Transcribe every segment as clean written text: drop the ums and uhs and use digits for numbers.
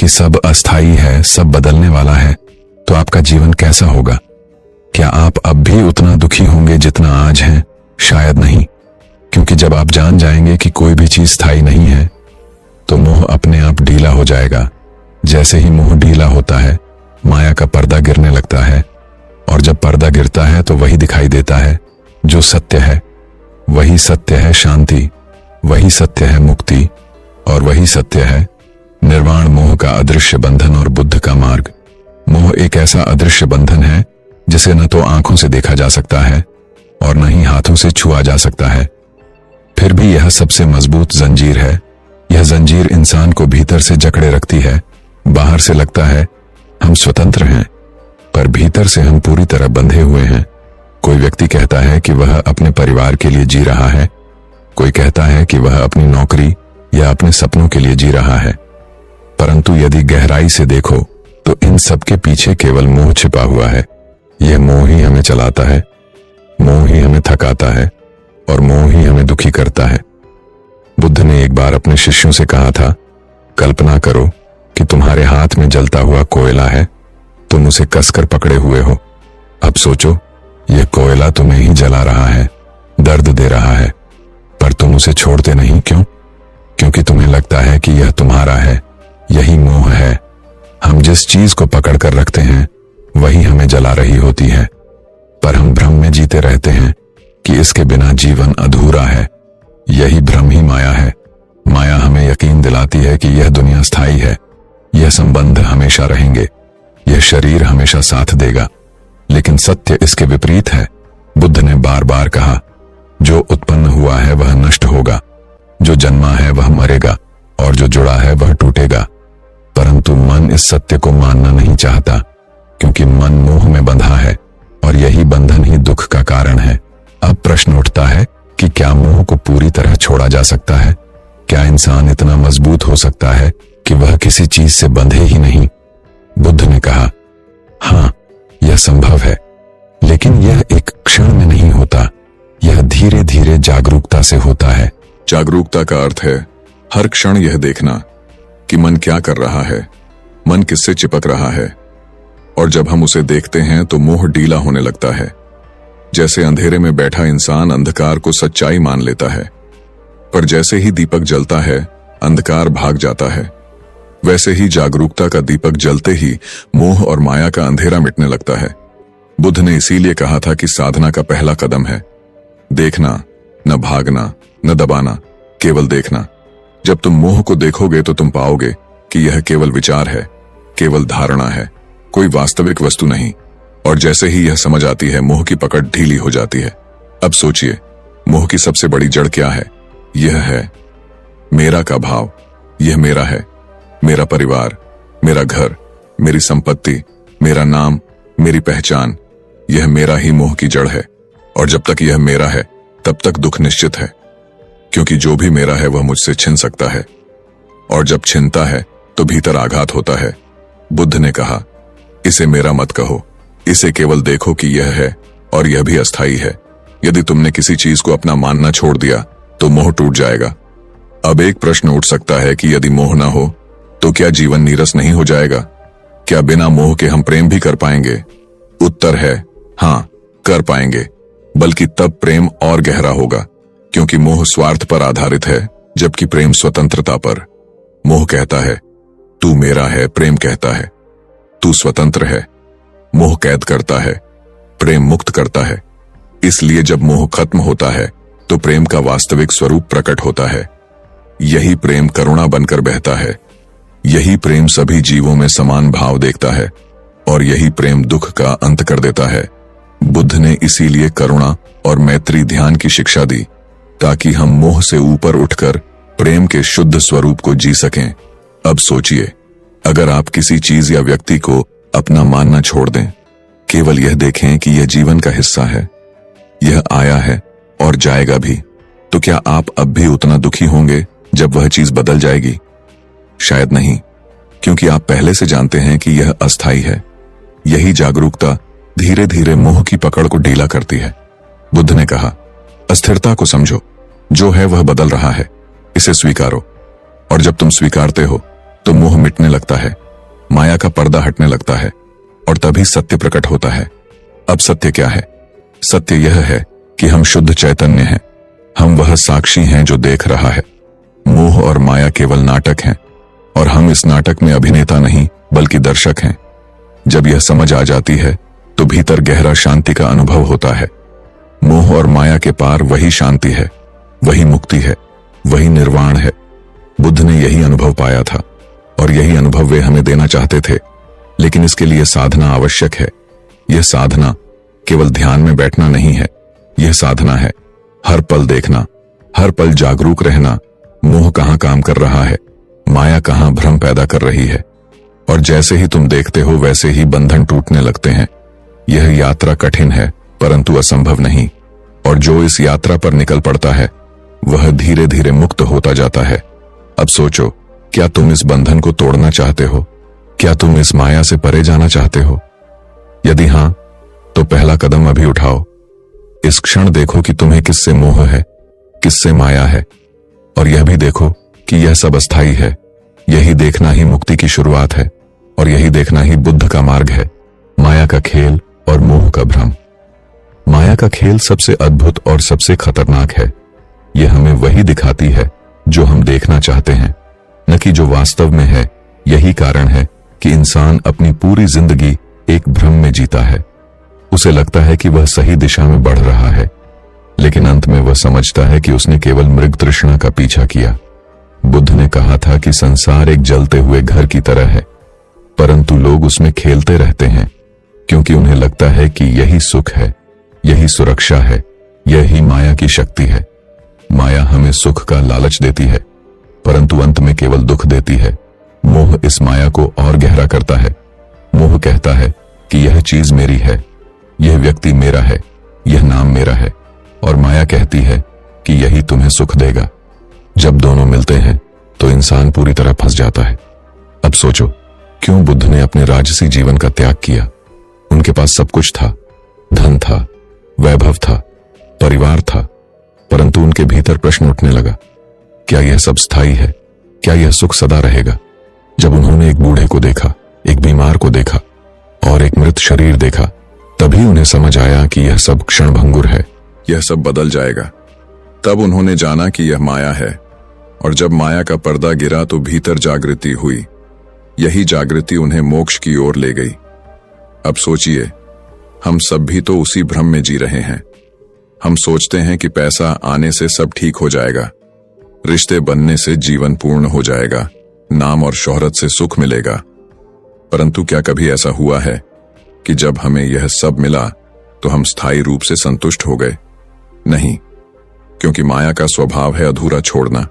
कि सब अस्थाई है, सब बदलने वाला है, तो आपका जीवन कैसा होगा? क्या आप अब भी उतना दुखी होंगे जितना आज हैं? शायद नहीं, क्योंकि जब आप जान जाएंगे कि कोई भी चीज स्थायी नहीं है तो मोह अपने आप ढीला हो जाएगा। जैसे ही मोह ढीला होता है, माया का पर्दा गिरने लगता है, और जब पर्दा गिरता है तो वही दिखाई देता है जो सत्य है। वही सत्य है शांति, वही सत्य है मुक्ति, और वही सत्य है निर्वाण। मोह का अदृश्य बंधन और बुद्ध का मार्ग। मोह एक ऐसा अदृश्य बंधन है जिसे न तो आंखों से देखा जा सकता है और न ही हाथों से छुआ जा सकता है। फिर भी यह सबसे मजबूत जंजीर है। यह जंजीर इंसान को भीतर से जकड़े रखती है। बाहर से लगता है हम स्वतंत्र हैं, पर भीतर से हम पूरी तरह बंधे हुए हैं। कोई व्यक्ति कहता है कि वह अपने परिवार के लिए जी रहा है, कोई कहता है कि वह अपनी नौकरी या अपने सपनों के लिए जी रहा है, परंतु यदि गहराई से देखो तो इन सब के पीछे केवल मोह छिपा हुआ है। यह मोह ही हमें चलाता है, मोह ही हमें थकाता है, और मोह ही हमें दुखी करता है। बुद्ध ने एक बार अपने शिष्यों से कहा था, कल्पना करो कि तुम्हारे हाथ में जलता हुआ कोयला है, तुम उसे कसकर पकड़े हुए हो। अब सोचो, यह कोयला तुम्हें ही जला रहा है, दर्द दे रहा है, पर तुम उसे छोड़ते नहीं। क्यों? क्योंकि तुम्हें लगता है कि यह तुम्हारा है। यही मोह है। हम जिस चीज को पकड़ कर रखते हैं वही हमें जला रही होती है, पर हम भ्रम में जीते रहते हैं कि इसके बिना जीवन अधूरा है। यही भ्रम ही माया है। माया हमें यकीन दिलाती है कि यह दुनिया स्थायी है, यह संबंध हमेशा रहेंगे, यह शरीर हमेशा साथ देगा, लेकिन सत्य इसके विपरीत है। बुद्ध ने बार बार कहा, जो उत्पन्न हुआ है वह नष्ट होगा, जो जन्मा है वह मरेगा, और जो जुड़ा है वह टूटेगा। परंतु मन इस सत्य को मानना नहीं चाहता, क्योंकि मन मोह में बंधा है, और यही बंधन ही दुख का कारण है। अब प्रश्न उठता है कि क्या मोह को पूरी तरह छोड़ा जा सकता है? क्या इंसान इतना मजबूत हो सकता है कि वह किसी चीज से बंधे ही नहीं? बुद्ध ने कहा, हाँ, यह संभव है, लेकिन यह एक क्षण में नहीं होता, यह धीरे धीरे जागरूकता से होता है। जागरूकता का अर्थ है हर क्षण यह देखना कि मन क्या कर रहा है, मन किससे चिपक रहा है, और जब हम उसे देखते हैं तो मोह ढीला होने लगता है। जैसे अंधेरे में बैठा इंसान अंधकार को सच्चाई मान लेता है, पर जैसे ही दीपक जलता है अंधकार भाग जाता है। वैसे ही जागरूकता का दीपक जलते ही मोह और माया का अंधेरा मिटने लगता है। बुद्ध ने इसीलिए कहा था कि साधना का पहला कदम है देखना, न भागना, न दबाना, केवल देखना। जब तुम मोह को देखोगे तो तुम पाओगे कि यह केवल विचार है, केवल धारणा है, कोई वास्तविक वस्तु नहीं। और जैसे ही यह समझ आती है, मोह की पकड़ ढीली हो जाती है। अब सोचिए, मोह की सबसे बड़ी जड़ क्या है? यह है मेरा का भाव। यह मेरा है, मेरा परिवार, मेरा घर, मेरी संपत्ति, मेरा नाम, मेरी पहचान। यह मेरा ही मोह की जड़ है, और जब तक यह मेरा है तब तक दुख निश्चित है, क्योंकि जो भी मेरा है वह मुझसे छिन सकता है, और जब छिनता है तो भीतर आघात होता है। बुद्ध ने कहा, इसे मेरा मत कहो, इसे केवल देखो कि यह है और यह भी अस्थाई है। यदि तुमने किसी चीज को अपना मानना छोड़ दिया तो मोह टूट जाएगा। अब एक प्रश्न उठ सकता है कि यदि मोह ना हो तो क्या जीवन नीरस नहीं हो जाएगा? क्या बिना मोह के हम प्रेम भी कर पाएंगे? उत्तर है हाँ, कर पाएंगे, बल्कि तब प्रेम और गहरा होगा, क्योंकि मोह स्वार्थ पर आधारित है, जबकि प्रेम स्वतंत्रता पर। मोह कहता है तू मेरा है, प्रेम कहता है तू स्वतंत्र है। मोह कैद करता है, प्रेम मुक्त करता है। इसलिए जब मोह खत्म होता है तो प्रेम का वास्तविक स्वरूप प्रकट होता है। यही प्रेम करुणा बनकर बहता है, यही प्रेम सभी जीवों में समान भाव देखता है, और यही प्रेम दुख का अंत कर देता है। बुद्ध ने इसीलिए करुणा और मैत्री ध्यान की शिक्षा दी, ताकि हम मोह से ऊपर उठकर प्रेम के शुद्ध स्वरूप को जी सकें। अब सोचिए, अगर आप किसी चीज या व्यक्ति को अपना मानना छोड़ दें, केवल यह देखें कि यह जीवन का हिस्सा है, यह आया है और जाएगा भी, तो क्या आप अब भी उतना दुखी होंगे जब वह चीज बदल जाएगी? शायद नहीं, क्योंकि आप पहले से जानते हैं कि यह अस्थाई है। यही जागरूकता धीरे धीरे मोह की पकड़ को ढीला करती है। बुद्ध ने कहा, अस्थिरता को समझो, जो है वह बदल रहा है, इसे स्वीकारो, और जब तुम स्वीकारते हो तो मोह मिटने लगता है, माया का पर्दा हटने लगता है और तभी सत्य प्रकट होता है। अब सत्य क्या है? सत्य यह है कि हम शुद्ध चैतन्य हैं। हम वह साक्षी हैं जो देख रहा है। मोह और माया केवल नाटक हैं और हम इस नाटक में अभिनेता नहीं बल्कि दर्शक हैं। जब यह समझ आ जाती है तो भीतर गहरा शांति का अनुभव होता है। मोह और माया के पार वही शांति है, वही मुक्ति है, वही निर्वाण है। बुद्ध ने यही अनुभव पाया था और यही अनुभव वे हमें देना चाहते थे, लेकिन इसके लिए साधना आवश्यक है। यह साधना केवल ध्यान में बैठना नहीं है, यह साधना है हर पल देखना, हर पल जागरूक रहना। मोह कहां काम कर रहा है, माया कहां भ्रम पैदा कर रही है, और जैसे ही तुम देखते हो वैसे ही बंधन टूटने लगते हैं। यह यात्रा कठिन है परंतु असंभव नहीं, और जो इस यात्रा पर निकल पड़ता है वह धीरे धीरे मुक्त होता जाता है। अब सोचो, क्या तुम इस बंधन को तोड़ना चाहते हो? क्या तुम इस माया से परे जाना चाहते हो? यदि हां, तो पहला कदम अभी उठाओ। इस क्षण देखो कि तुम्हें किससे मोह है, किससे माया है, और यह भी देखो कि यह सब अस्थायी है। यही देखना ही मुक्ति की शुरुआत है और यही देखना ही बुद्ध का मार्ग है। माया का खेल और मोह का भ्रम। माया का खेल सबसे अद्भुत और सबसे खतरनाक है। यह हमें वही दिखाती है जो हम देखना चाहते हैं, न कि जो वास्तव में है। यही कारण है कि इंसान अपनी पूरी जिंदगी एक भ्रम में जीता है। उसे लगता है कि वह सही दिशा में बढ़ रहा है, लेकिन अंत में वह समझता है कि उसने केवल मृग तृष्णा का पीछा किया। बुद्ध ने कहा था कि संसार एक जलते हुए घर की तरह है, परंतु लोग उसमें खेलते रहते हैं क्योंकि उन्हें लगता है कि यही सुख है, यही सुरक्षा है, यही माया की शक्ति है। माया हमें सुख का लालच देती है, परंतु अंत में केवल दुख देती है। मोह इस माया को और गहरा करता है। मोह कहता है कि यह चीज मेरी है, यह व्यक्ति मेरा है, यह नाम मेरा है, और माया कहती है कि यही तुम्हें सुख देगा। जब दोनों मिलते हैं तो इंसान पूरी तरह फंस जाता है। अब सोचो, क्यों बुद्ध ने अपने राजसी जीवन का त्याग किया? उनके पास सब कुछ था, धन था, वैभव था, परिवार था, परंतु उनके भीतर प्रश्न उठने लगा, क्या यह सब स्थायी है? क्या यह सुख सदा रहेगा? जब उन्होंने एक बूढ़े को देखा, एक बीमार को देखा और एक मृत शरीर देखा, तभी उन्हें समझ आया कि यह सब क्षणभंगुर है, यह सब बदल जाएगा। तब उन्होंने जाना कि यह माया है, और जब माया का पर्दा गिरा तो भीतर जागृति हुई। यही जागृति उन्हें मोक्ष की ओर ले गई। अब सोचिए, हम सब भी तो उसी भ्रम में जी रहे हैं। हम सोचते हैं कि पैसा आने से सब ठीक हो जाएगा, रिश्ते बनने से जीवन पूर्ण हो जाएगा, नाम और शोहरत से सुख मिलेगा। परंतु क्या कभी ऐसा हुआ है कि जब हमें यह सब मिला तो हम स्थायी रूप से संतुष्ट हो गए? नहीं, क्योंकि माया का स्वभाव है अधूरा छोड़ना।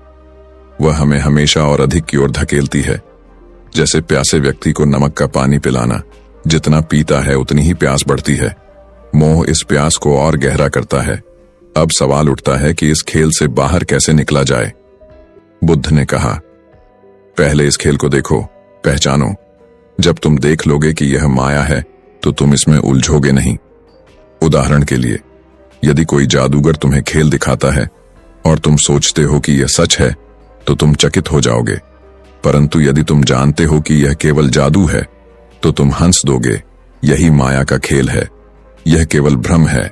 वह हमें हमेशा और अधिक की ओर धकेलती है। जैसे प्यासे व्यक्ति को नमक का पानी पिलाना, जितना पीता है उतनी ही प्यास बढ़ती है। मोह इस प्यास को और गहरा करता है। अब सवाल उठता है कि इस खेल से बाहर कैसे निकला जाए। बुद्ध ने कहा, पहले इस खेल को देखो, पहचानो। जब तुम देख लोगे कि यह माया है तो तुम इसमें उलझोगे नहीं। उदाहरण के लिए, यदि कोई जादूगर तुम्हें खेल दिखाता है और तुम सोचते हो कि यह सच है तो तुम चकित हो जाओगे, परंतु यदि तुम जानते हो कि यह केवल जादू है तो तुम हंस दोगे। यही माया का खेल है, यह केवल भ्रम है,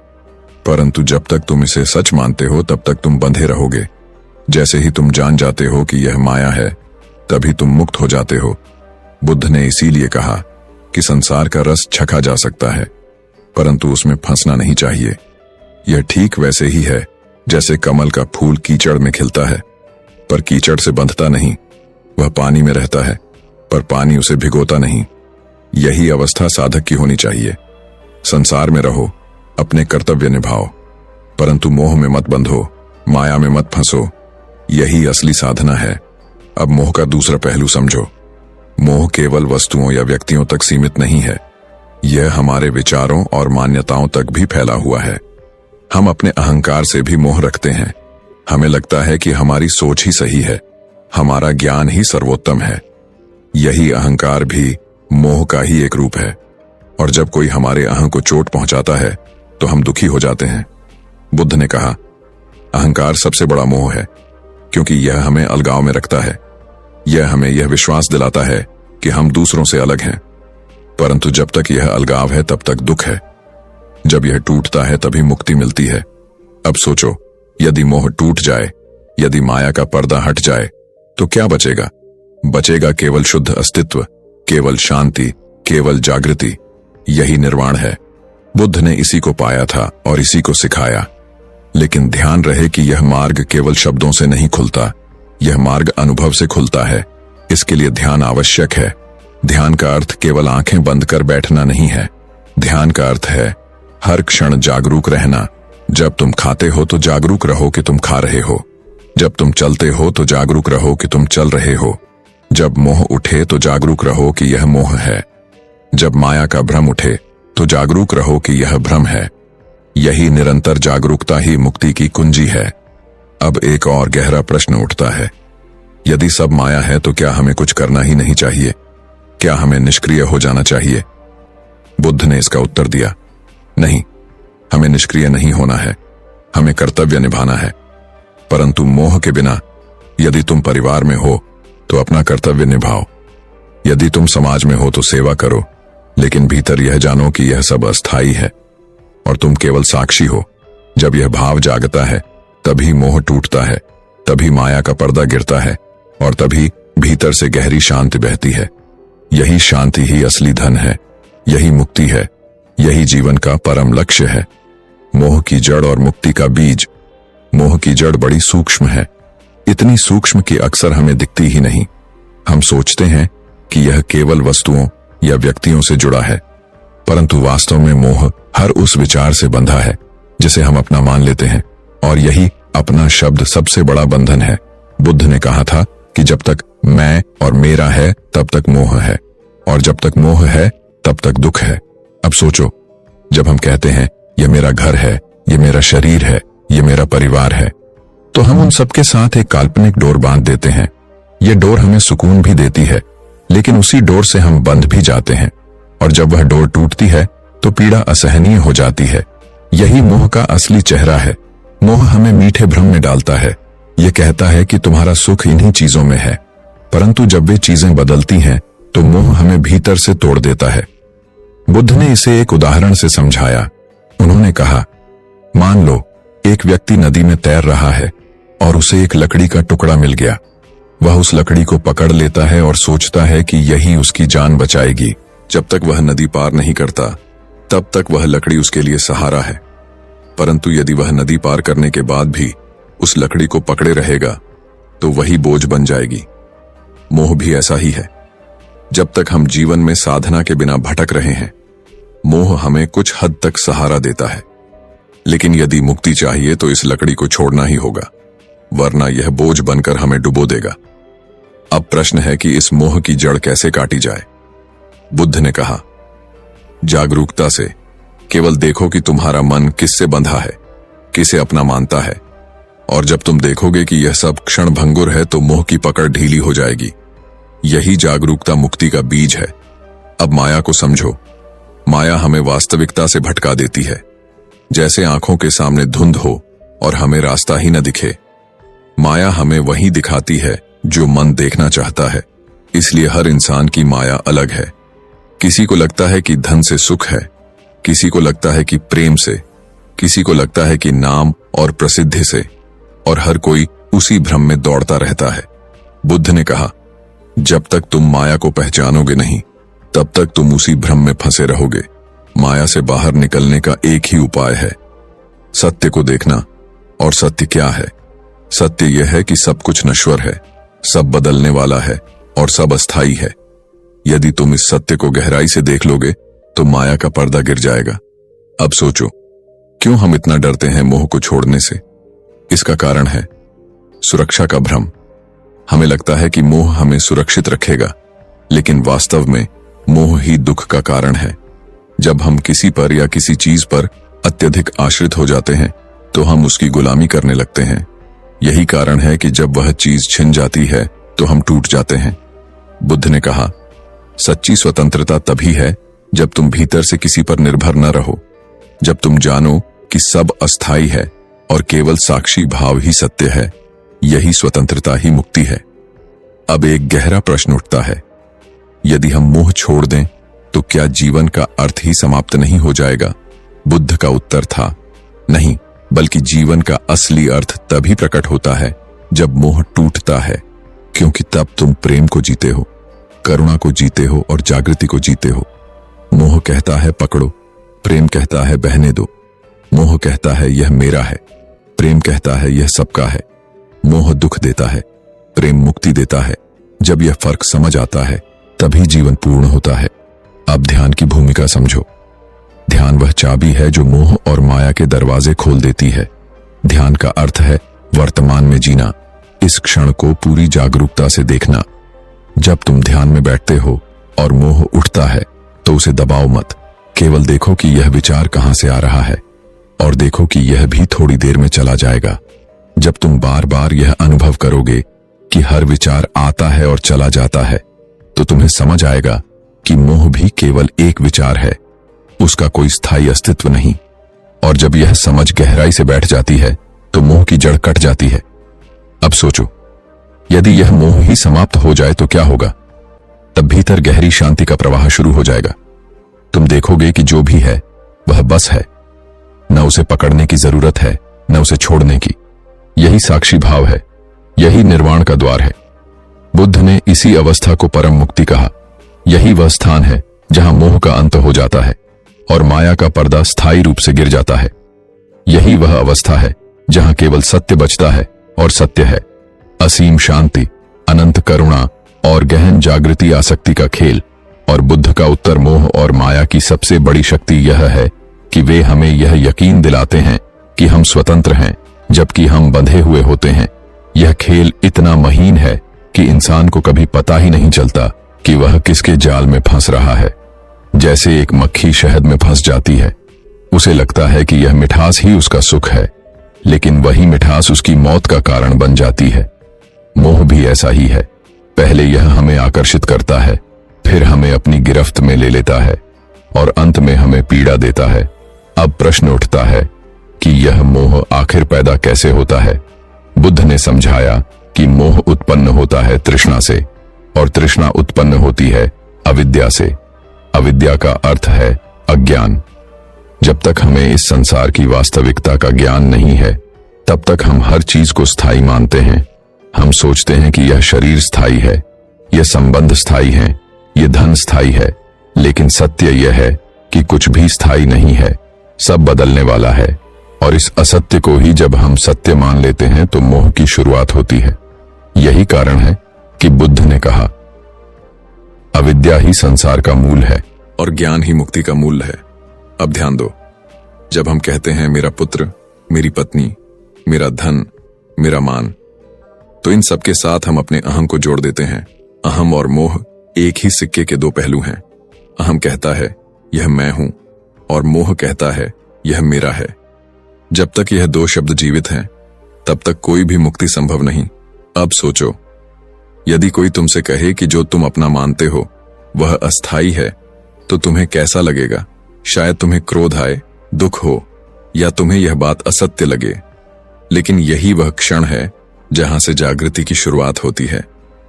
परंतु जब तक तुम इसे सच मानते हो तब तक तुम बंधे रहोगे। जैसे ही तुम जान जाते हो कि यह माया है, तभी तुम मुक्त हो जाते हो। बुद्ध ने इसीलिए कहा कि संसार का रस चखा जा सकता है, परंतु उसमें फंसना नहीं चाहिए। यह ठीक वैसे ही है जैसे कमल का फूल कीचड़ में खिलता है, पर कीचड़ से बंधता नहीं। वह पानी में रहता है, पर पानी उसे भिगोता नहीं। यही अवस्था साधक की होनी चाहिए। संसार में रहो, अपने कर्तव्य निभाओ, परंतु मोह में मत बंधो, माया में मत फंसो। यही असली साधना है। अब मोह का दूसरा पहलू समझो। मोह केवल वस्तुओं या व्यक्तियों तक सीमित नहीं है, यह हमारे विचारों और मान्यताओं तक भी फैला हुआ है। हम अपने अहंकार से भी मोह रखते हैं। हमें लगता है कि हमारी सोच ही सही है, हमारा ज्ञान ही सर्वोत्तम है। यही अहंकार भी मोह का ही एक रूप है, और जब कोई हमारे अहं को चोट पहुंचाता है तो हम दुखी हो जाते हैं। बुद्ध ने कहा, अहंकार सबसे बड़ा मोह है, क्योंकि यह हमें अलगाव में रखता है। यह हमें यह विश्वास दिलाता है कि हम दूसरों से अलग हैं, परंतु जब तक यह अलगाव है तब तक दुख है। जब यह टूटता है तभी मुक्ति मिलती है। अब सोचो, यदि मोह टूट जाए, यदि माया का पर्दा हट जाए, तो क्या बचेगा? बचेगा केवल शुद्ध अस्तित्व, केवल शांति, केवल जागृति। यही निर्वाण है। बुद्ध ने इसी को पाया था और इसी को सिखाया। लेकिन ध्यान रहे कि यह मार्ग केवल शब्दों से नहीं खुलता, यह मार्ग अनुभव से खुलता है। इसके लिए ध्यान आवश्यक है। ध्यान का अर्थ केवल आंखें बंद कर बैठना नहीं है। ध्यान का अर्थ है हर क्षण जागरूक रहना। जब तुम खाते हो तो जागरूक रहो कि तुम खा रहे हो। जब तुम चलते हो तो जागरूक रहो कि तुम चल रहे हो। जब मोह उठे तो जागरूक रहो कि यह मोह है। जब माया का भ्रम उठे तो जागरूक रहो कि यह भ्रम है। यही निरंतर जागरूकता ही मुक्ति की कुंजी है। अब एक और गहरा प्रश्न उठता है, यदि सब माया है तो क्या हमें कुछ करना ही नहीं चाहिए? क्या हमें निष्क्रिय हो जाना चाहिए? बुद्ध ने इसका उत्तर दिया, नहीं, हमें निष्क्रिय नहीं होना है, हमें कर्तव्य निभाना है। परंतु मोह के बिना, यदि तुम परिवार में हो तो अपना कर्तव्य निभाओ, यदि तुम समाज में हो तो सेवा करो, लेकिन भीतर यह जानो कि यह सब अस्थायी है और तुम केवल साक्षी हो। जब यह भाव जागता है तभी मोह टूटता है, तभी माया का पर्दा गिरता है और तभी भीतर से गहरी शांति बहती है। यही शांति ही असली धन है, यही मुक्ति है, यही जीवन का परम लक्ष्य है। मोह की जड़ और मुक्ति का बीज। मोह की जड़ बड़ी सूक्ष्म है, इतनी सूक्ष्म कि अक्सर हमें दिखती ही नहीं। हम सोचते हैं कि यह केवल वस्तुओं या व्यक्तियों से जुड़ा है, परंतु वास्तव में मोह हर उस विचार से बंधा है जिसे हम अपना मान लेते हैं, और यही अपना शब्द सबसे बड़ा बंधन है। बुद्ध ने कहा था कि जब तक मैं और मेरा है तब तक मोह है, और जब तक मोह है तब तक दुख है। अब सोचो, जब हम कहते हैं यह मेरा घर है, यह मेरा शरीर है, यह मेरा परिवार है, तो हम उन सबके साथ एक काल्पनिक डोर बांध देते हैं। यह डोर हमें सुकून भी देती है, लेकिन उसी डोर से हम बंध भी जाते हैं, और जब वह डोर टूटती है तो पीड़ा असहनीय हो जाती है। यही मोह का असली चेहरा है। मोह हमें मीठे भ्रम में डालता है। यह कहता है कि तुम्हारा सुख इन्हीं चीजों में है, परंतु जब वे चीजें बदलती हैं तो मोह हमें भीतर से तोड़ देता है। बुद्ध ने इसे एक उदाहरण से समझाया। उन्होंने कहा, मान लो एक व्यक्ति नदी में तैर रहा है और उसे एक लकड़ी का टुकड़ा मिल गया। वह उस लकड़ी को पकड़ लेता है और सोचता है कि यही उसकी जान बचाएगी। जब तक वह नदी पार नहीं करता तब तक वह लकड़ी उसके लिए सहारा है, परंतु यदि वह नदी पार करने के बाद भी उस लकड़ी को पकड़े रहेगा तो वही बोझ बन जाएगी। मोह भी ऐसा ही है। जब तक हम जीवन में साधना के बिना भटक रहे हैं, मोह हमें कुछ हद तक सहारा देता है, लेकिन यदि मुक्ति चाहिए तो इस लकड़ी को छोड़ना ही होगा, वरना यह बोझ बनकर हमें डुबो देगा। अब प्रश्न है कि इस मोह की जड़ कैसे काटी जाए। बुद्ध ने कहा, जागरूकता से। केवल देखो कि तुम्हारा मन किससे बंधा है, किसे अपना मानता है, और जब तुम देखोगे कि यह सब क्षण भंगुर है तो मोह की पकड़ ढीली हो जाएगी। यही जागरूकता मुक्ति का बीज है। अब माया को समझो। माया हमें वास्तविकता से भटका देती है, जैसे आंखों के सामने धुंध हो और हमें रास्ता ही न दिखे। माया हमें वही दिखाती है जो मन देखना चाहता है। इसलिए हर इंसान की माया अलग है। किसी को लगता है कि धन से सुख है, किसी को लगता है कि प्रेम से, किसी को लगता है कि नाम और प्रसिद्धि से, और हर कोई उसी भ्रम में दौड़ता रहता है। बुद्ध ने कहा, जब तक तुम माया को पहचानोगे नहीं तब तक तुम उसी भ्रम में फंसे रहोगे। माया से बाहर निकलने का एक ही उपाय है, सत्य को देखना। और सत्य क्या है? सत्य यह है कि सब कुछ नश्वर है, सब बदलने वाला है और सब अस्थाई है। यदि तुम इस सत्य को गहराई से देख लोगे तो माया का पर्दा गिर जाएगा। अब सोचो, क्यों हम इतना डरते हैं मोह को छोड़ने से? इसका कारण है सुरक्षा का भ्रम। हमें लगता है कि मोह हमें सुरक्षित रखेगा, लेकिन वास्तव में मोह ही दुख का कारण है। जब हम किसी पर या किसी चीज पर अत्यधिक आश्रित हो जाते हैं तो हम उसकी गुलामी करने लगते हैं। यही कारण है कि जब वह चीज छिन जाती है तो हम टूट जाते हैं। बुद्ध ने कहा, सच्ची स्वतंत्रता तभी है जब तुम भीतर से किसी पर निर्भर न रहो, जब तुम जानो कि सब अस्थाई है और केवल साक्षी भाव ही सत्य है। यही स्वतंत्रता ही मुक्ति है। अब एक गहरा प्रश्न उठता है, यदि हम मोह छोड़ दें तो क्या जीवन का अर्थ ही समाप्त नहीं हो जाएगा? बुद्ध का उत्तर था, नहीं, बल्कि जीवन का असली अर्थ तभी प्रकट होता है जब मोह टूटता है, क्योंकि तब तुम प्रेम को जीते हो, करुणा को जीते हो और जागृति को जीते हो। मोह कहता है पकड़ो, प्रेम कहता है बहने दो। मोह कहता है यह मेरा है, प्रेम कहता है यह सबका है। मोह दुख देता है, प्रेम मुक्ति देता है। जब यह फर्क समझ आता है तभी जीवन पूर्ण होता है। अब ध्यान की भूमिका समझो। ध्यान वह चाबी है जो मोह और माया के दरवाजे खोल देती है। ध्यान का अर्थ है वर्तमान में जीना, इस क्षण को पूरी जागरूकता से देखना। जब तुम ध्यान में बैठते हो और मोह उठता है तो उसे दबाओ मत, केवल देखो कि यह विचार कहां से आ रहा है और देखो कि यह भी थोड़ी देर में चला जाएगा। जब तुम बार बार यह अनुभव करोगे कि हर विचार आता है और चला जाता है, तो तुम्हें समझ आएगा कि मोह भी केवल एक विचार है, उसका कोई स्थायी अस्तित्व नहीं। और जब यह समझ गहराई से बैठ जाती है तो मोह की जड़ कट जाती है। अब सोचो, यदि यह मोह ही समाप्त हो जाए तो क्या होगा? तब भीतर गहरी शांति का प्रवाह शुरू हो जाएगा। तुम देखोगे कि जो भी है वह बस है, न उसे पकड़ने की जरूरत है न उसे छोड़ने की। यही साक्षी भाव है, यही निर्वाण का द्वार है। बुद्ध ने इसी अवस्था को परम मुक्ति कहा। यही वह स्थान है जहां मोह का अंत हो जाता है और माया का पर्दा स्थायी रूप से गिर जाता है। यही वह अवस्था है जहां केवल सत्य बचता है और सत्य है। असीम शांति, अनंत करुणा और गहन जागृति आसक्ति का खेल। और बुद्ध का उत्तर मोह और माया की सबसे बड़ी शक्ति यह है कि वे हमें यह यकीन दिलाते हैं कि हम स्वतंत्र हैं जबकि हम बंधे हुए होते हैं। यह खेल इतना महीन है कि इंसान को कभी पता ही नहीं चलता कि वह किसके जाल में फंस रहा है। जैसे एक मक्खी शहद में फंस जाती है, उसे लगता है कि यह मिठास ही उसका सुख है, लेकिन वही मिठास उसकी मौत का कारण बन जाती है। मोह भी ऐसा ही है, पहले यह हमें आकर्षित करता है, फिर हमें अपनी गिरफ्त में ले लेता है और अंत में हमें पीड़ा देता है। अब प्रश्न उठता है कि यह मोह आखिर पैदा कैसे होता है? बुद्ध ने समझाया कि मोह उत्पन्न होता है तृष्णा से और तृष्णा उत्पन्न होती है अविद्या से। अविद्या का अर्थ है अज्ञान। जब तक हमें इस संसार की वास्तविकता का ज्ञान नहीं है, तब तक हम हर चीज को स्थायी मानते हैं। हम सोचते हैं कि यह शरीर स्थायी है, यह संबंध स्थायी है, यह धन स्थायी है, लेकिन सत्य यह है कि कुछ भी स्थायी नहीं है, सब बदलने वाला है। और इस असत्य को ही जब हम सत्य मान लेते हैं तो मोह की शुरुआत होती है। यही कारण है कि बुद्ध ने कहा, अविद्या ही संसार का मूल है और ज्ञान ही मुक्ति का मूल है। अब ध्यान दो, जब हम कहते हैं मेरा पुत्र, मेरी पत्नी, मेरा धन, मेरा मान, तो इन सब के साथ हम अपने अहम को जोड़ देते हैं। अहम और मोह एक ही सिक्के के दो पहलू हैं। अहम कहता है यह मैं हूं और मोह कहता है यह मेरा है। जब तक यह दो शब्द जीवित हैं, तब तक कोई भी मुक्ति संभव नहीं। अब सोचो, यदि कोई तुमसे कहे कि जो तुम अपना मानते हो वह अस्थाई है, तो तुम्हें कैसा लगेगा? शायद तुम्हें क्रोध आए, दुख हो, या तुम्हें यह बात असत्य लगे। लेकिन यही वह क्षण है जहां से जागृति की शुरुआत होती है।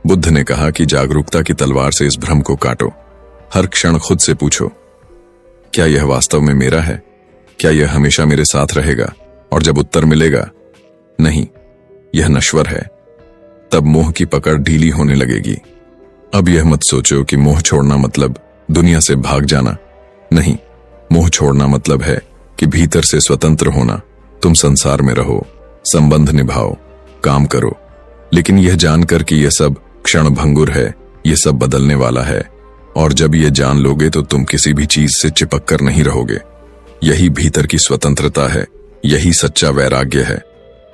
बुद्ध ने कहा कि जागरूकता की तलवार से इस भ्रम को काटो। हर क्षण खुद से पूछो, क्या यह वास्तव में मेरा है? क्या यह हमेशा मेरे साथ रहेगा? और जब उत्तर मिलेगा नहीं, यह नश्वर है, तब मोह की पकड़ ढीली होने लगेगी। अब यह मत सोचो कि मोह छोड़ना मतलब दुनिया से भाग जाना। नहीं, मोह छोड़ना मतलब है कि भीतर से स्वतंत्र होना। तुम संसार में रहो, संबंध निभाओ, काम करो, लेकिन यह जानकर कि यह सब क्षण भंगुर है, यह सब बदलने वाला है। और जब यह जान लोगे तो तुम किसी भी चीज से चिपक कर नहीं रहोगे। यही भीतर की स्वतंत्रता है, यही सच्चा वैराग्य है।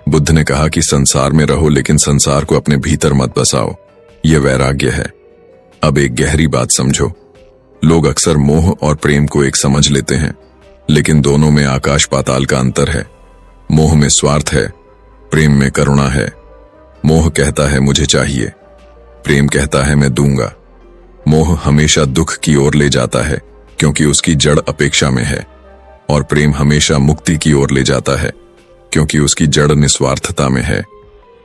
बुद्ध ने कहा कि संसार में रहो लेकिन संसार को अपने भीतर मत बसाओ। यह वैराग्य है। अब एक गहरी बात समझो। लोग अक्सर मोह और प्रेम को एक समझ लेते हैं, लेकिन दोनों में आकाश पाताल का अंतर है। मोह में स्वार्थ है, प्रेम में करुणा है। मोह कहता है मुझे चाहिए, प्रेम कहता है मैं दूंगा। मोह हमेशा दुख की ओर ले जाता है क्योंकि उसकी जड़ अपेक्षा में है, और प्रेम हमेशा मुक्ति की ओर ले जाता है क्योंकि उसकी जड़ निस्वार्थता में है।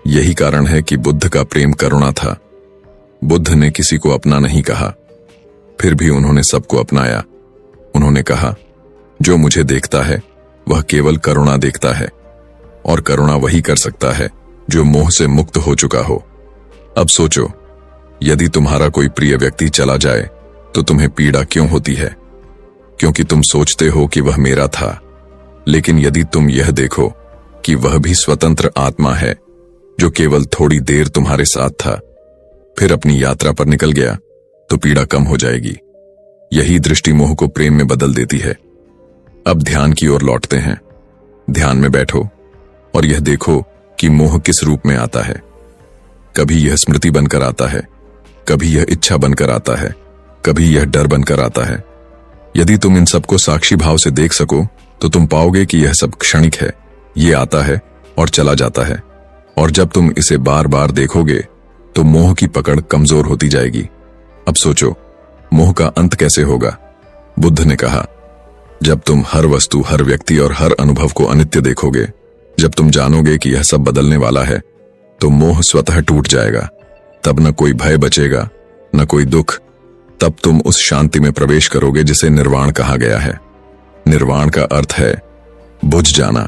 यही कारण है कि बुद्ध का प्रेम करुणा था। बुद्ध ने किसी को अपना नहीं कहा, फिर भी उन्होंने सबको अपनाया। उन्होंने कहा, जो मुझे देखता है वह केवल करुणा देखता है, और करुणा वही कर सकता है जो मोह से मुक्त हो चुका हो। अब सोचो, यदि तुम्हारा कोई प्रिय व्यक्ति चला जाए तो तुम्हें पीड़ा क्यों होती है? क्योंकि तुम सोचते हो कि वह मेरा था। लेकिन यदि तुम यह देखो कि वह भी स्वतंत्र आत्मा है जो केवल थोड़ी देर तुम्हारे साथ था, फिर अपनी यात्रा पर निकल गया, तो पीड़ा कम हो जाएगी। यही दृष्टि मोह को प्रेम में बदल देती है। अब ध्यान की ओर लौटते हैं। ध्यान में बैठो और यह देखो कि मोह किस रूप में आता है। कभी यह स्मृति बनकर आता है, कभी यह इच्छा बनकर आता है, कभी यह डर बनकर आता है। यदि तुम इन सबको साक्षी भाव से देख सको तो तुम पाओगे कि यह सब क्षणिक है। ये आता है और चला जाता है, और जब तुम इसे बार बार देखोगे तो मोह की पकड़ कमजोर होती जाएगी। अब सोचो, मोह का अंत कैसे होगा? बुद्ध ने कहा, जब तुम हर वस्तु, हर व्यक्ति और हर अनुभव को अनित्य देखोगे, जब तुम जानोगे कि यह सब बदलने वाला है, तो मोह स्वतः टूट जाएगा। तब न कोई भय बचेगा, न कोई दुख। तब तुम उस शांति में प्रवेश करोगे जिसे निर्वाण कहा गया है। निर्वाण का अर्थ है बुझ जाना।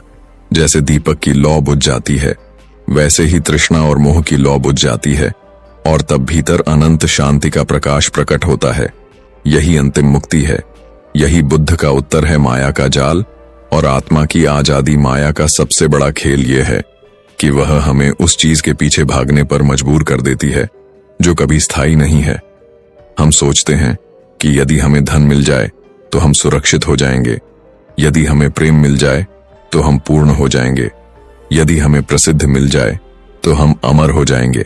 जैसे दीपक की लौ बुझ जाती है, वैसे ही तृष्णा और मोह की लौ बुझ जाती है, और तब भीतर अनंत शांति का प्रकाश प्रकट होता है। यही अंतिम मुक्ति है। यही बुद्ध का उत्तर है माया का जाल और आत्मा की आजादी। माया का सबसे बड़ा खेल यह है कि वह हमें उस चीज के पीछे भागने पर मजबूर कर देती है जो कभी स्थायी नहीं है। हम सोचते हैं कि यदि हमें धन मिल जाए तो हम सुरक्षित हो जाएंगे, यदि हमें प्रेम मिल जाए तो हम पूर्ण हो जाएंगे, यदि हमें प्रसिद्ध मिल जाए तो हम अमर हो जाएंगे।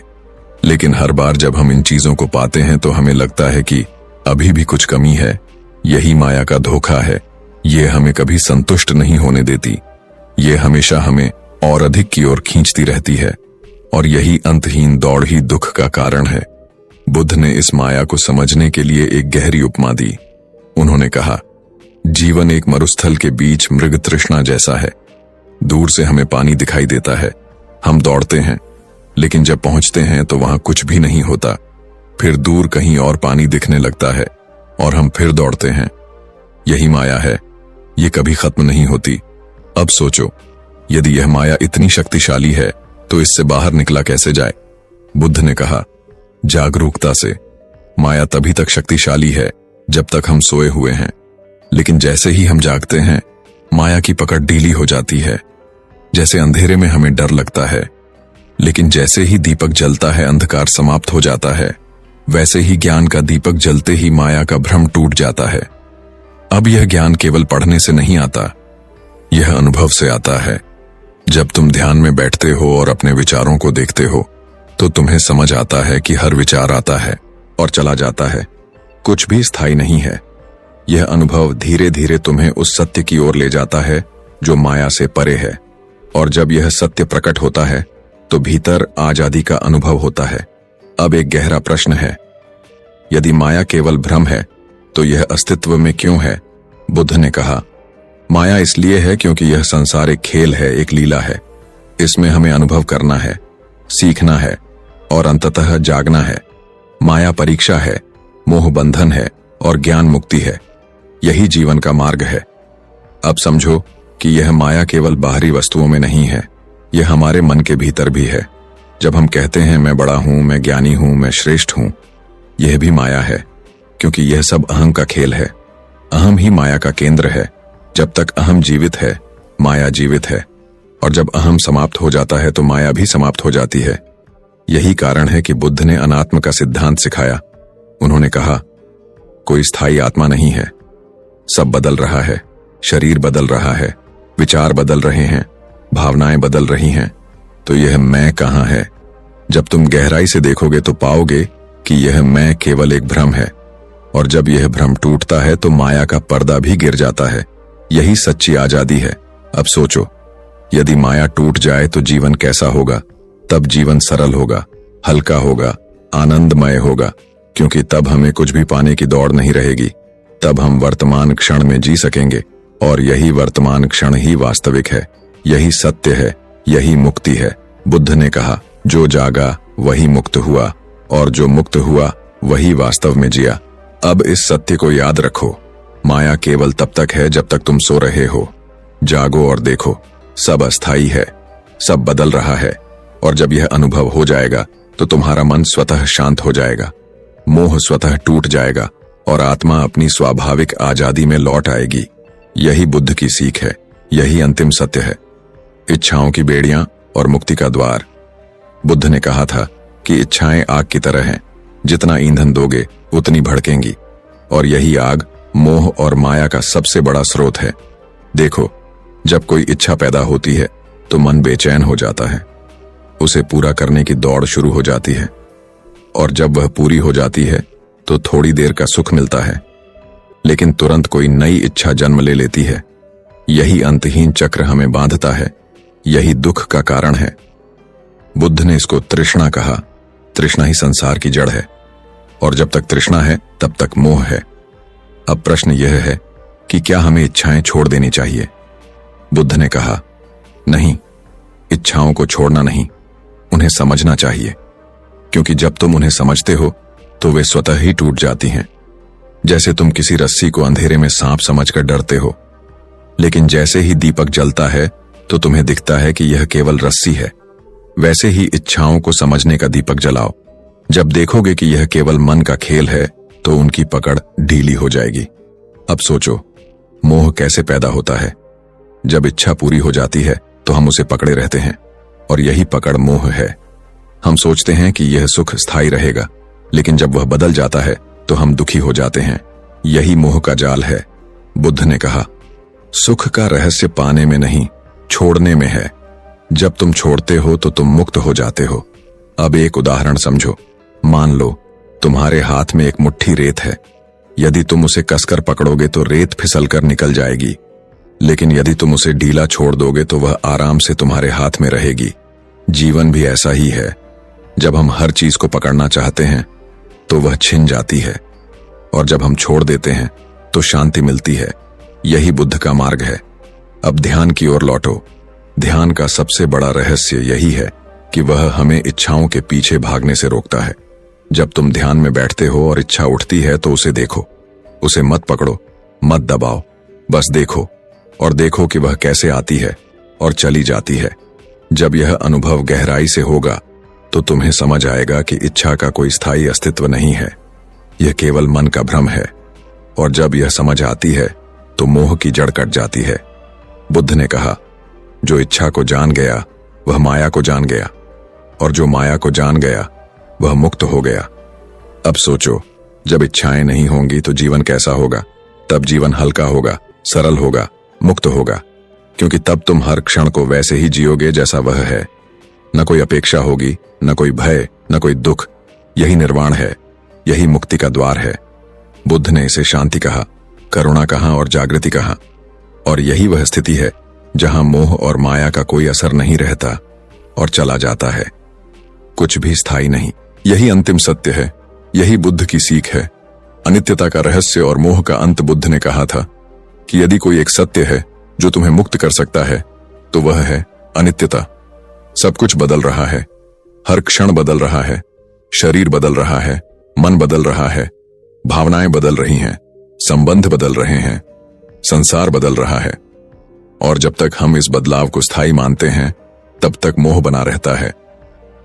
लेकिन हर बार जब हम इन चीजों को पाते हैं तो हमें लगता है कि अभी भी कुछ कमी है। यही माया का धोखा है। ये हमें कभी संतुष्ट नहीं होने देती। ये हमेशा हमें और अधिक की ओर खींचती रहती है, और यही अंतहीन दौड़ ही दुख का कारण है। बुद्ध ने इस माया को समझने के लिए एक गहरी उपमा दी। उन्होंने कहा, जीवन एक मरुस्थल के बीच मृग तृष्णा जैसा है। दूर से हमें पानी दिखाई देता है, हम दौड़ते हैं, लेकिन जब पहुंचते हैं तो वहां कुछ भी नहीं होता। फिर दूर कहीं और पानी दिखने लगता है और हम फिर दौड़ते हैं। यही माया है, ये कभी खत्म नहीं होती। अब सोचो, यदि यह माया इतनी शक्तिशाली है तो इससे बाहर निकला कैसे जाए? बुद्ध ने कहा, जागरूकता से। माया तभी तक शक्तिशाली है जब तक हम सोए हुए हैं, लेकिन जैसे ही हम जागते हैं माया की पकड़ ढीली हो जाती है। जैसे अंधेरे में हमें डर लगता है, लेकिन जैसे ही दीपक जलता है अंधकार समाप्त हो जाता है। वैसे ही ज्ञान का दीपक जलते ही माया का भ्रम टूट जाता है। अब यह ज्ञान केवल पढ़ने से नहीं आता, यह अनुभव से आता है। जब तुम ध्यान में बैठते हो और अपने विचारों को देखते हो तो तुम्हें समझ आता है कि हर विचार आता है और चला जाता है, कुछ भी स्थायी नहीं है। यह अनुभव धीरे धीरे तुम्हें उस सत्य की ओर ले जाता है जो माया से परे है, और जब यह सत्य प्रकट होता है तो भीतर आजादी का अनुभव होता है। अब एक गहरा प्रश्न है, यदि माया केवल भ्रम है तो यह अस्तित्व में क्यों है? बुद्ध ने कहा, माया इसलिए है क्योंकि यह संसार एक खेल है, एक लीला है। इसमें हमें अनुभव करना है, सीखना है और अंततः जागना है। माया परीक्षा है, मोह बंधन है और ज्ञान मुक्ति है। यही जीवन का मार्ग है। अब समझो कि यह माया केवल बाहरी वस्तुओं में नहीं है, यह हमारे मन के भीतर भी है। जब हम कहते हैं मैं बड़ा हूं, मैं ज्ञानी हूं, मैं श्रेष्ठ हूं, यह भी माया है, क्योंकि यह सब अहम का खेल है। अहम ही माया का केंद्र है। जब तक अहम जीवित है, माया जीवित है, और जब अहम समाप्त हो जाता है तो माया भी समाप्त हो जाती है। यही कारण है कि बुद्ध ने अनात्म का सिद्धांत सिखाया। उन्होंने कहा, कोई स्थायी आत्मा नहीं है, सब बदल रहा है। शरीर बदल रहा है, विचार बदल रहे हैं, भावनाएं बदल रही हैं, तो यह मैं कहाँ है? जब तुम गहराई से देखोगे तो पाओगे कि यह मैं केवल एक भ्रम है, और जब यह भ्रम टूटता है तो माया का पर्दा भी गिर जाता है। यही सच्ची आजादी है। अब सोचो, यदि माया टूट जाए तो जीवन कैसा होगा? तब जीवन सरल होगा, हल्का होगा, आनंदमय होगा, क्योंकि तब हमें कुछ भी पाने की दौड़ नहीं रहेगी। तब हम वर्तमान क्षण में जी सकेंगे, और यही वर्तमान क्षण ही वास्तविक है, यही सत्य है, यही मुक्ति है। बुद्ध ने कहा, जो जागा वही मुक्त हुआ, और जो मुक्त हुआ वही वास्तव में जिया। अब इस सत्य को याद रखो, माया केवल तब तक है जब तक तुम सो रहे हो। जागो और देखो, सब अस्थाई है, सब बदल रहा है। और जब यह अनुभव हो जाएगा तो तुम्हारा मन स्वतः शांत हो जाएगा, मोह स्वतः टूट जाएगा और आत्मा अपनी स्वाभाविक आजादी में लौट आएगी। यही बुद्ध की सीख है, यही अंतिम सत्य है। इच्छाओं की बेड़ियां और मुक्ति का द्वार। बुद्ध ने कहा था कि इच्छाएं आग की तरह हैं, जितना ईंधन दोगे उतनी भड़केंगी, और यही आग मोह और माया का सबसे बड़ा स्रोत है। देखो, जब कोई इच्छा पैदा होती है तो मन बेचैन हो जाता है, उसे पूरा करने की दौड़ शुरू हो जाती है, और जब वह पूरी हो जाती है तो थोड़ी देर का सुख मिलता है, लेकिन तुरंत कोई नई इच्छा जन्म ले लेती है। यही अंतहीन चक्र हमें बांधता है, यही दुख का कारण है। बुद्ध ने इसको तृष्णा कहा। तृष्णा ही संसार की जड़ है, और जब तक तृष्णा है तब तक मोह है। अब प्रश्न यह है कि क्या हमें इच्छाएं छोड़ देनी चाहिए? बुद्ध ने कहा, नहीं, इच्छाओं को छोड़ना नहीं, उन्हें समझना चाहिए, क्योंकि जब तुम उन्हें समझते हो तो वे स्वतः ही टूट जाती हैं। जैसे तुम किसी रस्सी को अंधेरे में सांप समझकर डरते हो, लेकिन जैसे ही दीपक जलता है तो तुम्हें दिखता है कि यह केवल रस्सी है। वैसे ही इच्छाओं को समझने का दीपक जलाओ। जब देखोगे कि यह केवल मन का खेल है तो उनकी पकड़ ढीली हो जाएगी। अब सोचो, मोह कैसे पैदा होता है? जब इच्छा पूरी हो जाती है तो हम उसे पकड़े रहते हैं, और यही पकड़ मोह है। हम सोचते हैं कि यह सुख स्थायी रहेगा, लेकिन जब वह बदल जाता है तो हम दुखी हो जाते हैं। यही मोह का जाल है। बुद्ध ने कहा, सुख का रहस्य पाने में नहीं, छोड़ने में है। जब तुम छोड़ते हो तो तुम मुक्त हो जाते हो। अब एक उदाहरण समझो। मान लो तुम्हारे हाथ में एक मुट्ठी रेत है। यदि तुम उसे कसकर पकड़ोगे तो रेत फिसलकर निकल जाएगी, लेकिन यदि तुम उसे ढीला छोड़ दोगे तो वह आराम से तुम्हारे हाथ में रहेगी। जीवन भी ऐसा ही है। जब हम हर चीज को पकड़ना चाहते हैं तो वह छिन जाती है, और जब हम छोड़ देते हैं तो शांति मिलती है। यही बुद्ध का मार्ग है। अब ध्यान की ओर लौटो। ध्यान का सबसे बड़ा रहस्य यही है कि वह हमें इच्छाओं के पीछे भागने से रोकता है। जब तुम ध्यान में बैठते हो और इच्छा उठती है तो उसे देखो, उसे मत पकड़ो, मत दबाओ, बस देखो, और देखो कि वह कैसे आती है और चली जाती है। जब यह अनुभव गहराई से होगा तो तुम्हें समझ आएगा कि इच्छा का कोई स्थायी अस्तित्व नहीं है, यह केवल मन का भ्रम है। और जब यह समझ आती है तो मोह की जड़ कट जाती है। बुद्ध ने कहा, जो इच्छा को जान गया वह माया को जान गया, और जो माया को जान गया वह मुक्त हो गया। अब सोचो, जब इच्छाएं नहीं होंगी तो जीवन कैसा होगा? तब जीवन हल्का होगा, सरल होगा, मुक्त होगा, क्योंकि तब तुम हर क्षण को वैसे ही जियोगे जैसा वह है। न कोई अपेक्षा होगी, न कोई भय, न कोई दुख। यही निर्वाण है, यही मुक्ति का द्वार है। बुद्ध ने इसे शांति कहा, करुणा कहा और जागृति कहा। और यही वह स्थिति है जहां मोह और माया का कोई असर नहीं रहता और चला जाता है, कुछ भी स्थायी नहीं। यही अंतिम सत्य है, यही बुद्ध की सीख है। अनित्यता का रहस्य और मोह का अंत। बुद्ध ने कहा था कि यदि कोई एक सत्य है जो तुम्हें मुक्त कर सकता है तो वह है अनित्यता। सब कुछ बदल रहा है, हर क्षण बदल रहा है, शरीर बदल रहा है, मन बदल रहा है, भावनाएं बदल रही हैं, संबंध बदल रहे हैं, संसार बदल रहा है। और जब तक हम इस बदलाव को स्थायी मानते हैं तब तक मोह बना रहता है।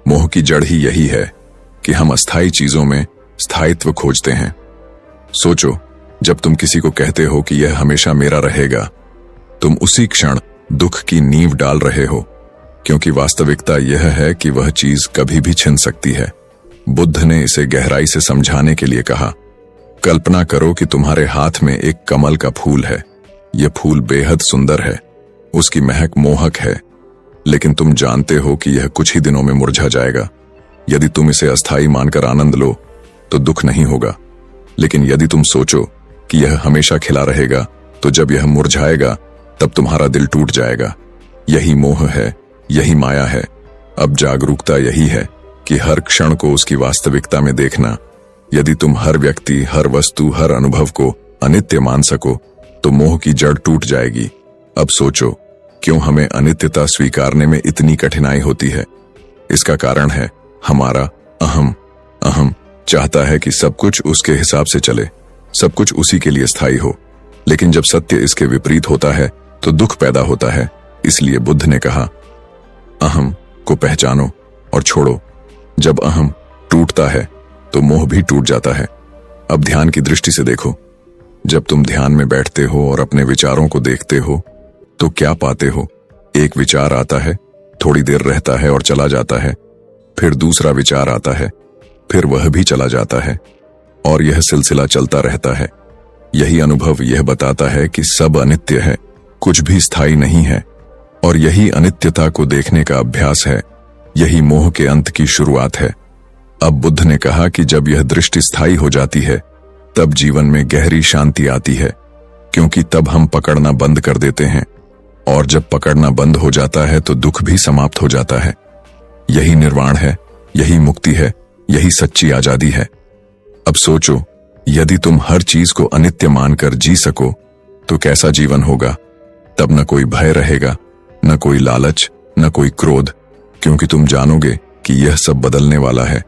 मोह की जड़ ही यही है कि हम अस्थायी चीजों में स्थायित्व खोजते हैं। सोचो, जब तुम किसी को कहते हो कि यह हमेशा मेरा रहेगा, तुम उसी क्षण दुख की नींव डाल रहे हो, क्योंकि वास्तविकता यह है कि वह चीज कभी भी छिन सकती है। बुद्ध ने इसे गहराई से समझाने के लिए कहा, कल्पना करो कि तुम्हारे हाथ में एक कमल का फूल है। यह फूल बेहद सुंदर है, उसकी महक मोहक है, लेकिन तुम जानते हो कि यह कुछ ही दिनों में मुरझा जाएगा। यदि तुम इसे अस्थायी मानकर आनंद लो तो दुख नहीं होगा, लेकिन यदि तुम सोचो कि यह हमेशा खिला रहेगा तो जब यह मुरझाएगा तब तुम्हारा दिल टूट जाएगा। यही मोह है, यही माया है। अब जागरूकता यही है कि हर क्षण को उसकी वास्तविकता में देखना। यदि तुम हर व्यक्ति, हर वस्तु, हर अनुभव को अनित्य मान सको तो मोह की जड़ टूट जाएगी। अब सोचो, क्यों हमें अनित्यता स्वीकारने में इतनी कठिनाई होती है? इसका कारण है हमारा अहम, अहम चाहता है कि सब कुछ उसके हिसाब से चले, सब कुछ उसी के लिए स्थायी हो। लेकिन जब सत्य इसके विपरीत होता है तो दुख पैदा होता है। इसलिए बुद्ध ने कहा, अहम को पहचानो और छोड़ो। जब अहम टूटता है तो मोह भी टूट जाता है। अब ध्यान की दृष्टि से देखो। जब तुम ध्यान में बैठते हो और अपने विचारों को देखते हो तो क्या पाते हो? एक विचार आता है, थोड़ी देर रहता है और चला जाता है, फिर दूसरा विचार आता है, फिर वह भी चला जाता है, और यह सिलसिला चलता रहता है। यही अनुभव यह बताता है कि सब अनित्य है, कुछ भी स्थायी नहीं है, और यही अनित्यता को देखने का अभ्यास है। यही मोह के अंत की शुरुआत है। अब बुद्ध ने कहा कि जब यह दृष्टि स्थायी हो जाती है तब जीवन में गहरी शांति आती है, क्योंकि तब हम पकड़ना बंद कर देते हैं, और जब पकड़ना बंद हो जाता है तो दुख भी समाप्त हो जाता है। यही निर्वाण है, यही मुक्ति है, यही सच्ची आजादी है। अब सोचो, यदि तुम हर चीज को अनित्य मानकर जी सको तो कैसा जीवन होगा? तब न कोई भय रहेगा, न कोई लालच, न कोई क्रोध, क्योंकि तुम जानोगे कि यह सब बदलने वाला है।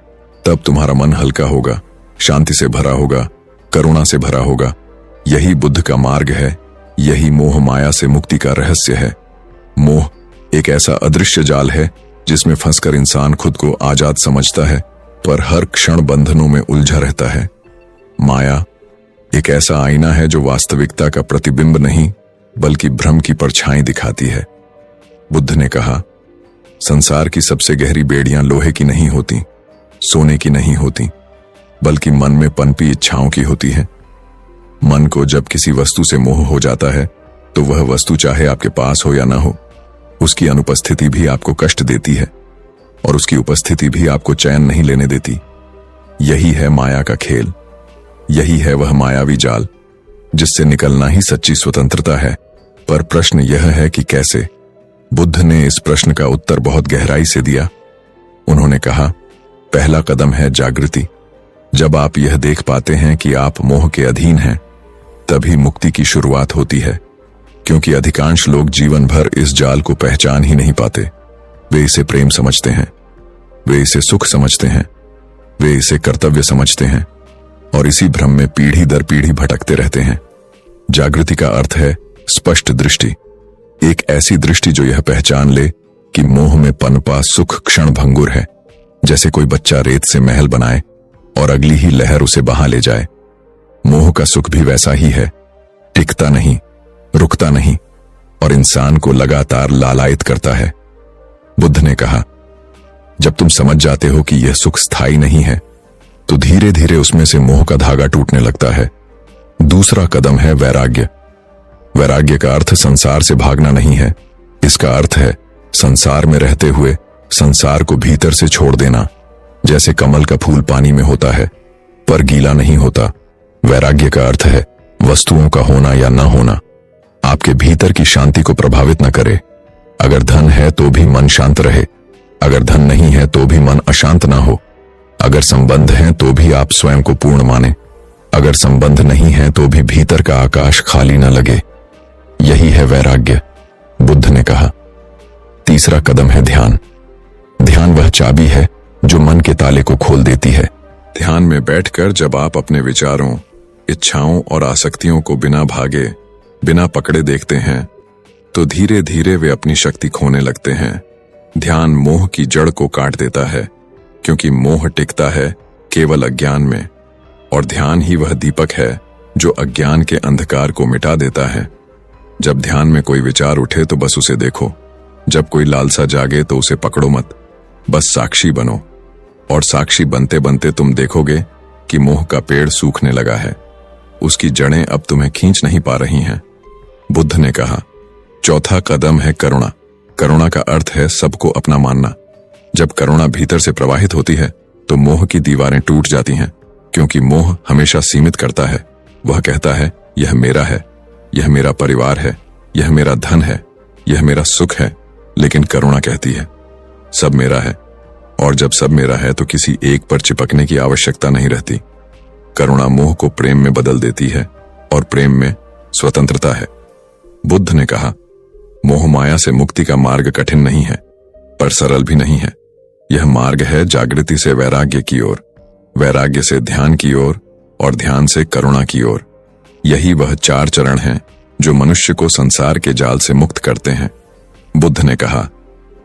तब तुम्हारा मन हल्का होगा, शांति से भरा होगा, करुणा से भरा होगा। यही बुद्ध का मार्ग है, यही मोह माया से मुक्ति का रहस्य है। मोह एक ऐसा अदृश्य जाल है जिसमें फंसकर इंसान खुद को आजाद समझता है, पर हर क्षण बंधनों में उलझा रहता है। माया एक ऐसा आईना है जो वास्तविकता का प्रतिबिंब नहीं बल्कि भ्रम की परछाई दिखाती है। बुद्ध ने कहा, संसार की सबसे गहरी बेड़ियां लोहे की नहीं होती, सोने की नहीं होती, बल्कि मन में पनपी इच्छाओं की होती है। मन को जब किसी वस्तु से मोह हो जाता है तो वह वस्तु चाहे आपके पास हो या ना हो, उसकी अनुपस्थिति भी आपको कष्ट देती है, और उसकी उपस्थिति भी आपको चैन नहीं लेने देती। यही है माया का खेल, यही है वह मायावी जाल जिससे निकलना ही सच्ची स्वतंत्रता है। पर प्रश्न यह है कि कैसे? बुद्ध ने इस प्रश्न का उत्तर बहुत गहराई से दिया। उन्होंने कहा, पहला कदम है जागृति। जब आप यह देख पाते हैं कि आप मोह के अधीन हैं, तभी मुक्ति की शुरुआत होती है, क्योंकि अधिकांश लोग जीवन भर इस जाल को पहचान ही नहीं पाते। वे इसे प्रेम समझते हैं, वे इसे सुख समझते हैं, वे इसे कर्तव्य समझते हैं, और इसी भ्रम में पीढ़ी दर पीढ़ी भटकते रहते हैं। जागृति का अर्थ है स्पष्ट दृष्टि, एक ऐसी दृष्टि जो यह पहचान ले कि मोह में पनपा सुख क्षण भंगुर है, जैसे कोई बच्चा रेत से महल बनाए और अगली ही लहर उसे बहा ले जाए। मोह का सुख भी वैसा ही है, टिकता नहीं, रुकता नहीं, और इंसान को लगातार लालायित करता है। बुद्ध ने कहा, जब तुम समझ जाते हो कि यह सुख स्थायी नहीं है तो धीरे धीरे उसमें से मोह का धागा टूटने लगता है। दूसरा कदम है वैराग्य। वैराग्य का अर्थ संसार से भागना नहीं है, इसका अर्थ है संसार में रहते हुए संसार को भीतर से छोड़ देना। जैसे कमल का फूल पानी में होता है पर गीला नहीं होता, वैराग्य का अर्थ है वस्तुओं का होना या ना होना आपके भीतर की शांति को प्रभावित न करे। अगर धन है तो भी मन शांत रहे, अगर धन नहीं है तो भी मन अशांत ना हो। अगर संबंध है तो भी आप स्वयं को पूर्ण माने, अगर संबंध नहीं है तो भी भीतर का आकाश खाली न लगे। यही है वैराग्य, बुद्ध ने कहा। तीसरा कदम है ध्यान। ध्यान वह चाबी है जो मन के ताले को खोल देती है। ध्यान में बैठकर जब आप अपने विचारों, इच्छाओं और आसक्तियों को बिना भागे, बिना पकड़े देखते हैं तो धीरे धीरे वे अपनी शक्ति खोने लगते हैं। ध्यान मोह की जड़ को काट देता है, क्योंकि मोह टिकता है केवल अज्ञान में, और ध्यान ही वह दीपक है जो अज्ञान के अंधकार को मिटा देता है। जब ध्यान में कोई विचार उठे तो बस उसे देखो, जब कोई लालसा जागे तो उसे पकड़ो मत, बस साक्षी बनो। और साक्षी बनते बनते तुम देखोगे कि मोह का पेड़ सूखने लगा है, उसकी जड़ें अब तुम्हें खींच नहीं पा रही हैं। बुद्ध ने कहा, चौथा कदम है करुणा। करुणा का अर्थ है सबको अपना मानना। जब करुणा भीतर से प्रवाहित होती है तो मोह की दीवारें टूट जाती हैं, क्योंकि मोह हमेशा सीमित करता है। वह कहता है, यह मेरा है, यह मेरा परिवार है, यह मेरा धन है, यह मेरा सुख है। लेकिन करुणा कहती है, सब मेरा है, और जब सब मेरा है तो किसी एक पर चिपकने की आवश्यकता नहीं रहती। करुणा मोह को प्रेम में बदल देती है, और प्रेम में स्वतंत्रता है। बुद्ध ने कहा, मोह माया से मुक्ति का मार्ग कठिन नहीं है, पर सरल भी नहीं है। यह मार्ग है जागृति से वैराग्य की ओर। वैराग्य से ध्यान की ओर और ध्यान से करुणा की ओर। यही वह 4 चरण हैं जो मनुष्य को संसार के जाल से मुक्त करते हैं। बुद्ध ने कहा,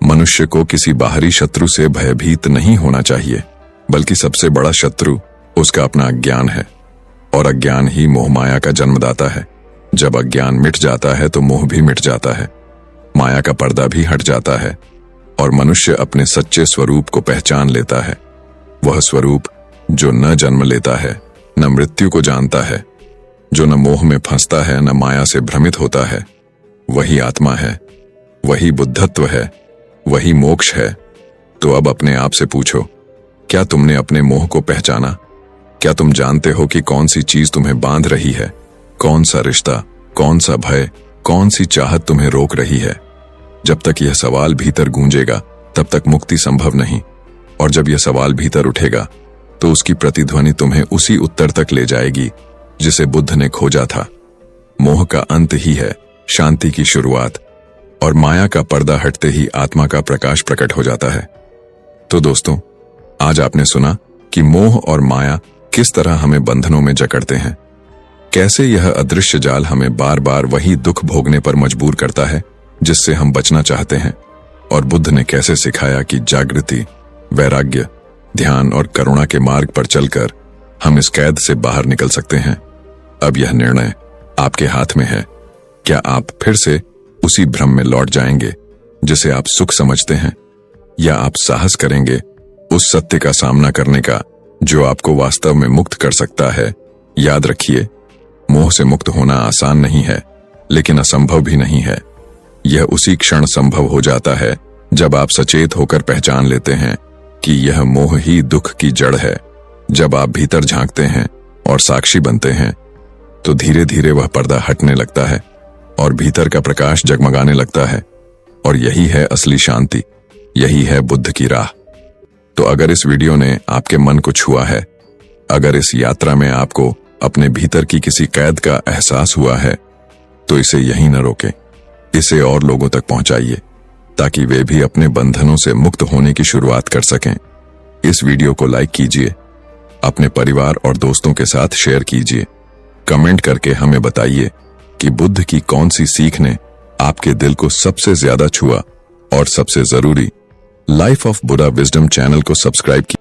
मनुष्य को किसी बाहरी शत्रु से भयभीत नहीं होना चाहिए, बल्कि सबसे बड़ा शत्रु उसका अपना अज्ञान है, और अज्ञान ही मोह माया का जन्मदाता है। जब अज्ञान मिट जाता है तो मोह भी मिट जाता है, माया का पर्दा भी हट जाता है और मनुष्य अपने सच्चे स्वरूप को पहचान लेता है। वह स्वरूप जो न जन्म लेता है, न मृत्यु को जानता है, जो न मोह में फंसता है, न माया से भ्रमित होता है, वही आत्मा है, वही बुद्धत्व है, वही मोक्ष है। तो अब अपने आप से पूछो, क्या तुमने अपने मोह को पहचाना? क्या तुम जानते हो कि कौन सी चीज तुम्हें बांध रही है? कौन सा रिश्ता, कौन सा भय, कौन सी चाहत तुम्हें रोक रही है? जब तक यह सवाल भीतर गूंजेगा तब तक मुक्ति संभव नहीं, और जब यह सवाल भीतर उठेगा तो उसकी प्रतिध्वनि तुम्हें उसी उत्तर तक ले जाएगी जिसे बुद्ध ने खोजा था। मोह का अंत ही है शांति की शुरुआत, और माया का पर्दा हटते ही आत्मा का प्रकाश प्रकट हो जाता है। तो दोस्तों, आज आपने सुना कि मोह और माया किस तरह हमें बंधनों में जकड़ते हैं, कैसे यह अदृश्य जाल हमें बार बार वही दुख भोगने पर मजबूर करता है जिससे हम बचना चाहते हैं, और बुद्ध ने कैसे सिखाया कि जागृति, वैराग्य, ध्यान और करुणा के मार्ग पर चलकर हम इस कैद से बाहर निकल सकते हैं। अब यह निर्णय आपके हाथ में है। क्या आप फिर से उसी भ्रम में लौट जाएंगे जिसे आप सुख समझते हैं, या आप साहस करेंगे उस सत्य का सामना करने का जो आपको वास्तव में मुक्त कर सकता है? याद रखिए, मोह से मुक्त होना आसान नहीं है, लेकिन असंभव भी नहीं है। यह उसी क्षण संभव हो जाता है जब आप सचेत होकर पहचान लेते हैं कि यह मोह ही दुख की जड़ है। जब आप भीतर झांकते हैं और साक्षी बनते हैं तो धीरे धीरे वह पर्दा हटने लगता है और भीतर का प्रकाश जगमगाने लगता है, और यही है असली शांति, यही है बुद्ध की राह। तो अगर इस वीडियो ने आपके मन को छुआ है, अगर इस यात्रा में आपको अपने भीतर की किसी कैद का एहसास हुआ है, तो इसे यहीं न रोकें, इसे और लोगों तक पहुंचाइए ताकि वे भी अपने बंधनों से मुक्त होने की शुरुआत कर सकें। इस वीडियो को लाइक कीजिए, अपने परिवार और दोस्तों के साथ शेयर कीजिए, कमेंट करके हमें बताइए कि बुद्ध की कौन सी सीख ने आपके दिल को सबसे ज्यादा छुआ, और सबसे जरूरी, life of Buddha wisdom channel को सब्सक्राइब कीजिए।